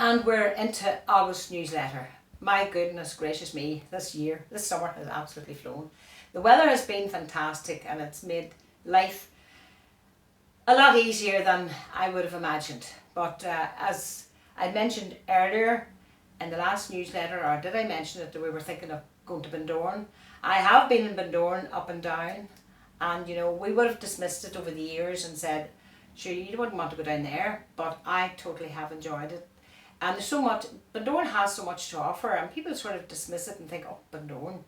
And we're into August newsletter. My goodness gracious me, this summer has absolutely flown. The weather has been fantastic and it's made life a lot easier than I would have imagined. But as I mentioned earlier in the last newsletter, or did I mention it, that we were thinking of going to Bundoran. I have been in Bundoran up and down, and you know, we would have dismissed it over the years and said, sure, you wouldn't want to go down there, but I totally have enjoyed it. And there's so much, Bundoran has so much to offer, and people sort of dismiss it and think, oh, Bundoran.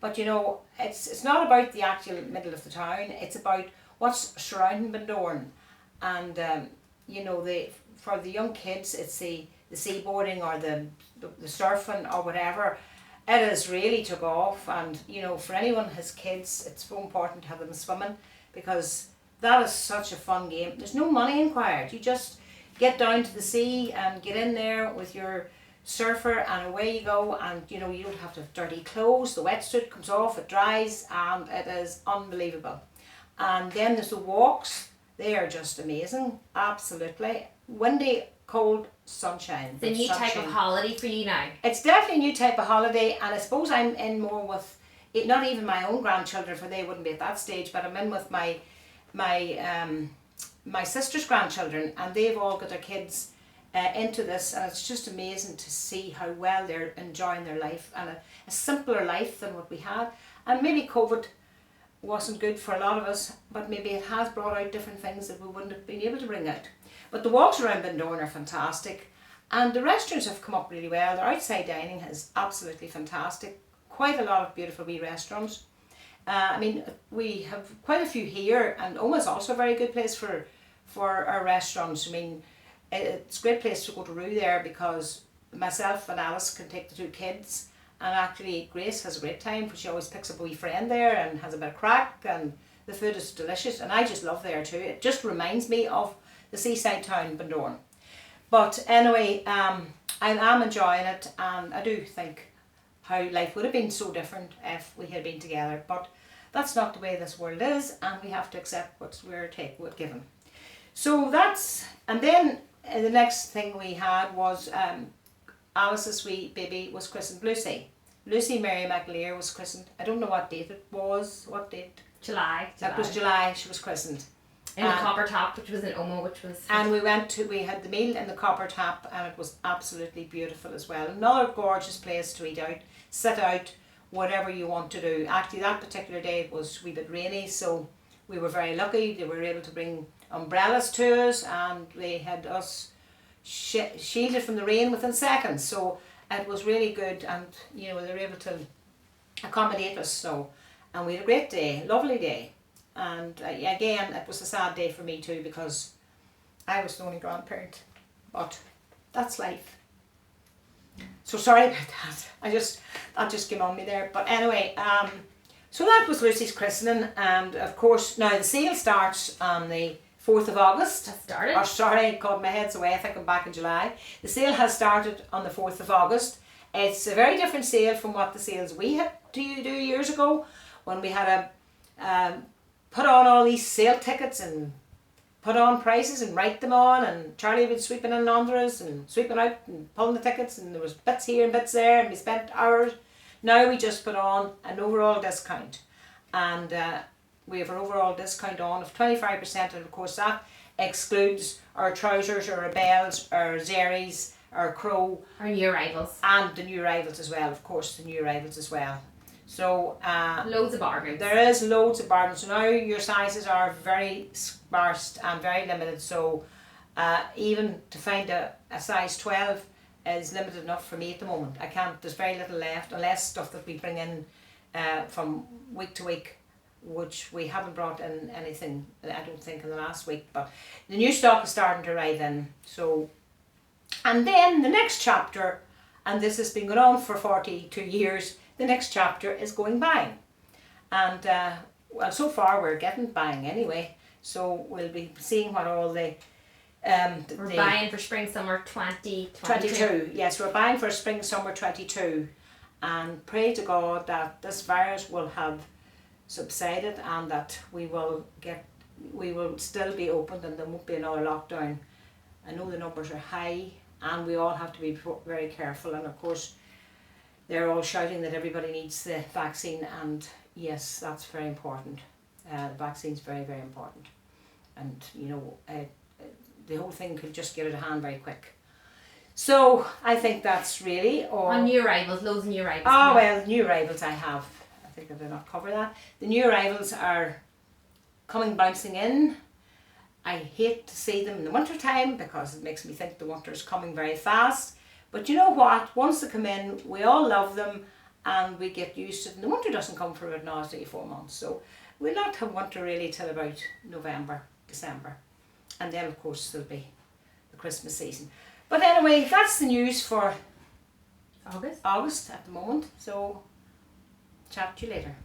But you know, it's not about the actual middle of the town, it's about what's surrounding Bundoran. And you know, for the young kids, it's the seaboarding or the surfing or whatever. It has really took off, and you know, for anyone who has kids, it's so important to have them swimming, because that is such a fun game. There's no money required. You just get down to the sea and get in there with your surfer and away you go, and you know, you don't have to have dirty clothes. The wetsuit comes off, it dries, and it is unbelievable. And then there's the walks. They are just amazing, absolutely. Windy, cold, sunshine. It's a new type of holiday for you now. It's definitely a new type of holiday, and I suppose I'm in more with it, not even my own grandchildren, for they wouldn't be at that stage, but I'm in with my sister's grandchildren, and they've all got their kids into this, and it's just amazing to see how well they're enjoying their life, and a simpler life than what we had. And maybe COVID wasn't good for a lot of us, but maybe it has brought out different things that we wouldn't have been able to bring out. But the walks around Bundoran are fantastic, and the restaurants have come up really well. Their outside dining is absolutely fantastic. Quite a lot of beautiful wee restaurants. I mean, we have quite a few here, and Oma's also a very good place for our restaurants. I mean, it's a great place to go to Roo there, because myself and Alice can take the two kids, and actually Grace has a great time, because she always picks up a wee friend there and has a bit of crack, and the food is delicious, and I just love there too. It just reminds me of the seaside town Bundoran. But anyway, I am enjoying it, and I do think how life would have been so different if we had been together. But that's not the way this world is, and we have to accept what we're given. So that's, and then the next thing we had was Alice's wee baby was christened Lucy. Lucy Mary McAleer was christened. I don't know what date it was. What date? July. That was July. She was christened. In the Copper Top, which was in Oma, which was... And we had the meal in the Copper Tap, and it was absolutely beautiful as well. Another gorgeous place to eat out, sit out, whatever you want to do. Actually, that particular day it was a wee bit rainy, so we were very lucky. They were able to bring umbrellas to us, and they had us shielded from the rain within seconds. So it was really good, and you know, they were able to accommodate us. So, and we had a great day, lovely day. And again, it was a sad day for me too, because I was the only grandparent, but that's life. So sorry about that. That just came on me there. But anyway, so that was Lucy's christening, and of course now the sale starts on the 4th of August. It started? Oh, sorry, God, my head's away. I think I'm back in July. The sale has started on the 4th of August. It's a very different sale from what the sales we had to do years ago, when we had put on all these sale tickets and put on prices and write them on, and Charlie would sweeping in under us and sweeping out and pulling the tickets, and there was bits here and bits there, and we spent hours. Now we just put on an overall discount, and we have an overall discount on of 25%, and of course that excludes our trousers, our bells, our Zeries, our Crow, our new arrivals, and the new arrivals as well, of course, the new arrivals as well. So loads of bargains. There is loads of bargains. So now your sizes are very sparse and very limited. So even to find a size 12 is limited enough for me at the moment. I can't. There's very little left, unless stuff that we bring in from week to week, which we haven't brought in anything, I don't think, in the last week. But the new stock is starting to arrive in. So, and then the next chapter, and this has been going on for 42 years. The next chapter is going buying, and well, so far we're getting buying anyway, so we'll be seeing what all we're buying for spring summer 2022. Yes, we're buying for spring summer 22, and pray to God that this virus will have subsided, and that we will still be open, and there won't be another lockdown. I know the numbers are high, and we all have to be very careful. And of course, they're all shouting that everybody needs the vaccine, and yes, that's very important. The vaccine's very, very important, and the whole thing could just get out of hand very quick. So I think that's really all. On new arrivals, loads of new arrivals. Oh well, new arrivals I have. I think I did not cover that. The new arrivals are coming bouncing in. I hate to see them in the winter time because it makes me think the winter is coming very fast. But you know what? Once they come in, we all love them and we get used to them. The winter doesn't come for about now 3-4 months. So we'll not have winter really till about November, December. And then of course there'll be the Christmas season. But anyway, that's the news for August at the moment. So chat to you later.